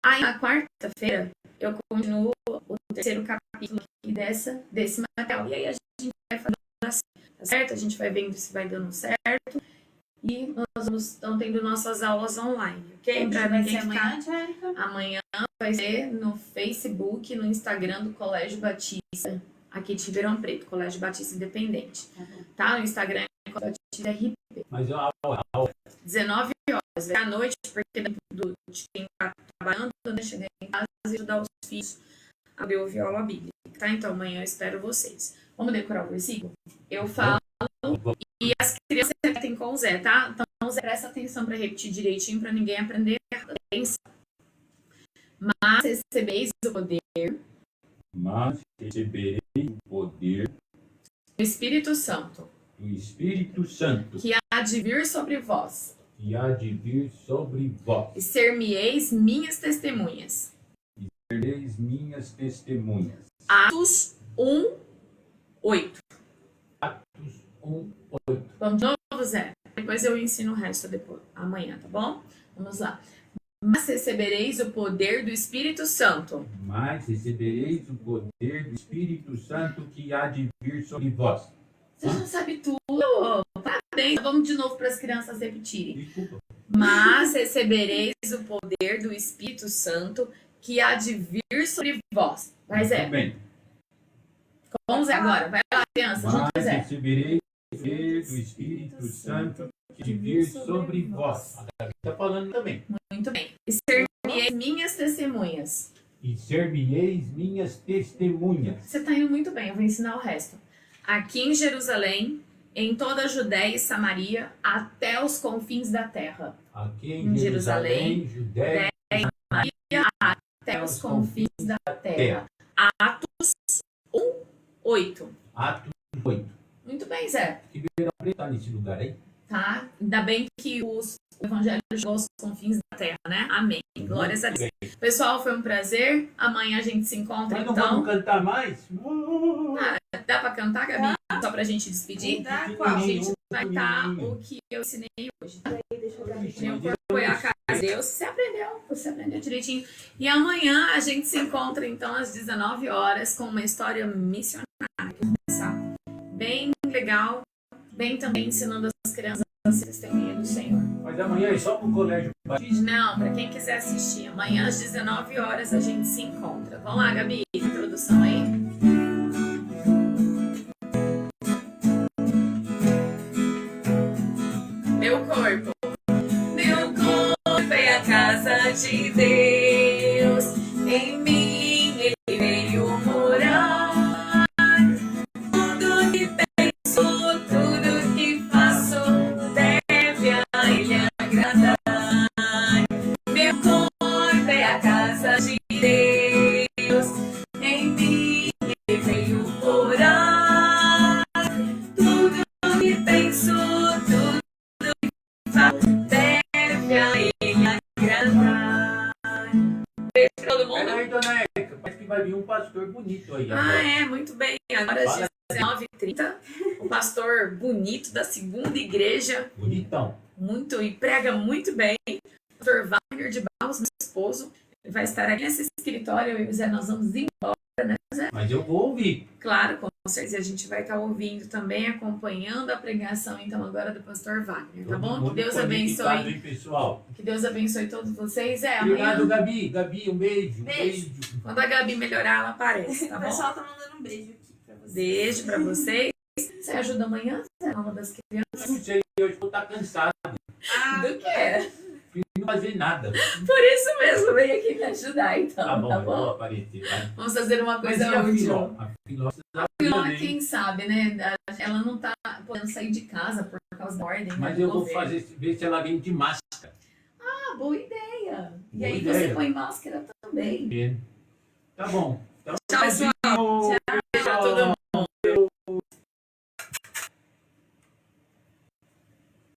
[SPEAKER 1] Aí, na quarta-feira, eu continuo o terceiro capítulo aqui desse material. E aí a gente vai fazer assim, tá certo? A gente vai vendo se vai dando certo. E nós vamos tendo nossas aulas online, ok? Pra
[SPEAKER 3] Vai
[SPEAKER 1] ninguém
[SPEAKER 3] ser amanhã, tia Érica?
[SPEAKER 1] Amanhã vai ser no Facebook, no Instagram do Colégio Batista, aqui de Ribeirão Preto, Colégio Batista Independente. Tá? No Instagram é Colégio Batista RP.
[SPEAKER 2] Mas a aula
[SPEAKER 1] 19 horas, à noite, porque de quem está trabalhando, né, chegar em casa e ajudar os filhos a ler o viola bíblica, tá? Então amanhã eu espero vocês. Vamos decorar o versículo? Eu falo e as crianças repetem com o Zé, tá? Então, Zé, presta atenção para repetir direitinho para ninguém aprender errado. Mas recebeis o poder.
[SPEAKER 2] Mas recebereis o poder
[SPEAKER 1] Do Espírito Santo,
[SPEAKER 2] do Espírito Santo,
[SPEAKER 1] que há de vir sobre vós,
[SPEAKER 2] que há de vir sobre vós.
[SPEAKER 1] e ser-me-eis minhas testemunhas.
[SPEAKER 2] Sereis minhas testemunhas.
[SPEAKER 1] Atos 1, 8.
[SPEAKER 2] Atos 1, 8.
[SPEAKER 1] Vamos de novo, Zé? Depois eu ensino o resto amanhã, tá bom? Vamos lá. Mas recebereis o poder do Espírito Santo.
[SPEAKER 2] Mas recebereis o poder do Espírito Santo que há de vir sobre vós.
[SPEAKER 1] Você já sabe tudo. bem? Vamos de novo para as crianças repetirem.
[SPEAKER 2] Desculpa.
[SPEAKER 1] Mas recebereis o poder do Espírito Santo que há de vir sobre vós. Vai, Zé.
[SPEAKER 2] Tudo bem.
[SPEAKER 1] Vamos, Zé, agora. Vai lá, criança. Junto,
[SPEAKER 2] Mas
[SPEAKER 1] Zé.
[SPEAKER 2] recebereis o poder do Espírito Santo que há de vir sobre vós. A Gabi está falando também.
[SPEAKER 1] Muito bem. E ser-me-eis minhas testemunhas.
[SPEAKER 2] E ser-me-eis minhas testemunhas.
[SPEAKER 1] Você está indo muito bem, eu vou ensinar o resto. Aqui em Jerusalém, em toda a Judéia e Samaria, até os confins da terra.
[SPEAKER 2] Aqui em Jerusalém, Judéia,
[SPEAKER 1] Até os confins da terra. Atos 1:8.
[SPEAKER 2] Atos 8.
[SPEAKER 1] Muito bem, Zé.
[SPEAKER 2] Que Ribeirão Preto está nesse lugar aí?
[SPEAKER 1] Tá? Ainda bem que o evangelho chegou aos confins da terra, né? Amém. Glórias a Deus. Pessoal, foi um prazer. Amanhã a gente se encontra,
[SPEAKER 2] Mas não
[SPEAKER 1] então.
[SPEAKER 2] vamos cantar mais?
[SPEAKER 1] Dá pra cantar, Gabi? Só pra gente despedir?
[SPEAKER 3] Dá
[SPEAKER 1] A
[SPEAKER 3] qual?
[SPEAKER 1] gente vai estar o que eu ensinei hoje. Meu corpo é a casa de Deus. Você aprendeu direitinho. E amanhã a gente se encontra, então, às 19 horas com uma história missionária. Bem legal. Bem também ensinando as crianças a ser testemunha do Senhor.
[SPEAKER 2] Mas amanhã é só pro colégio.
[SPEAKER 1] Não, para quem quiser assistir. Amanhã às 19 horas a gente se encontra. Vamos lá, Gabi. Introdução aí. Meu corpo. Meu corpo é a casa de Deus. Em mim ele veio morar. Tudo que penso, tudo que faço deve a ele agradar. Meu corpo é a casa de Deus. Em mim ele veio morar. Tudo que penso, tudo deve a ele agradar. Beijo pra todo mundo.
[SPEAKER 2] Peraí, dona Érica, parece que vai vir um pastor bonito aí.
[SPEAKER 1] Ah,
[SPEAKER 2] agora.
[SPEAKER 1] é, muito bem. Agora às 19h30, o pastor bonito da segunda igreja,
[SPEAKER 2] Bonitão.
[SPEAKER 1] muito e prega muito bem, o pastor Wagner de Barros, meu esposo, ele vai estar aqui nesse escritório, eu e o Zé, nós vamos embora, né, Zé?
[SPEAKER 2] Mas eu vou ouvir.
[SPEAKER 1] Claro, com certeza a gente vai estar ouvindo também, acompanhando a pregação, então, agora do pastor Wagner, tá
[SPEAKER 2] Todo
[SPEAKER 1] bom? Que
[SPEAKER 2] mundo
[SPEAKER 1] Deus
[SPEAKER 2] conectado,
[SPEAKER 1] abençoe,
[SPEAKER 2] hein, pessoal?
[SPEAKER 1] que Deus abençoe todos vocês.
[SPEAKER 2] Obrigado,
[SPEAKER 1] Amanhã,
[SPEAKER 2] Gabi. Gabi, um beijo.
[SPEAKER 3] Beijo.
[SPEAKER 1] quando a Gabi melhorar, ela aparece, tá
[SPEAKER 3] O
[SPEAKER 1] bom?
[SPEAKER 3] pessoal tá mandando um beijo aqui pra vocês.
[SPEAKER 1] Beijo pra vocês. Você ajuda amanhã, Zé, na aula das
[SPEAKER 2] Eu
[SPEAKER 1] crianças?
[SPEAKER 2] não sei, hoje eu vou estar cansado.
[SPEAKER 3] Ah,
[SPEAKER 1] Do quê?
[SPEAKER 2] Não fazer nada.
[SPEAKER 1] Por isso mesmo, vem aqui me ajudar, então,
[SPEAKER 2] Tá bom,
[SPEAKER 1] tá
[SPEAKER 2] eu vou
[SPEAKER 1] bom?
[SPEAKER 2] aparecer. Vai.
[SPEAKER 1] Vamos fazer uma
[SPEAKER 2] Mas e
[SPEAKER 1] coisa
[SPEAKER 2] a
[SPEAKER 1] útil.
[SPEAKER 2] Filó? A Filó, você sabe
[SPEAKER 1] Filó,
[SPEAKER 2] também.
[SPEAKER 1] quem sabe, né? Ela não tá podendo sair de casa por causa da ordem, né,
[SPEAKER 2] Mas
[SPEAKER 1] do
[SPEAKER 2] eu vou
[SPEAKER 1] governo.
[SPEAKER 2] ver se ela vem de máscara.
[SPEAKER 1] Ah, boa ideia. E
[SPEAKER 2] Boa
[SPEAKER 1] aí
[SPEAKER 2] ideia.
[SPEAKER 1] você põe máscara também.
[SPEAKER 2] Tá bom. Então,
[SPEAKER 1] Tchau, pessoal.
[SPEAKER 2] tchauzinho.
[SPEAKER 1] Tchau, todo mundo.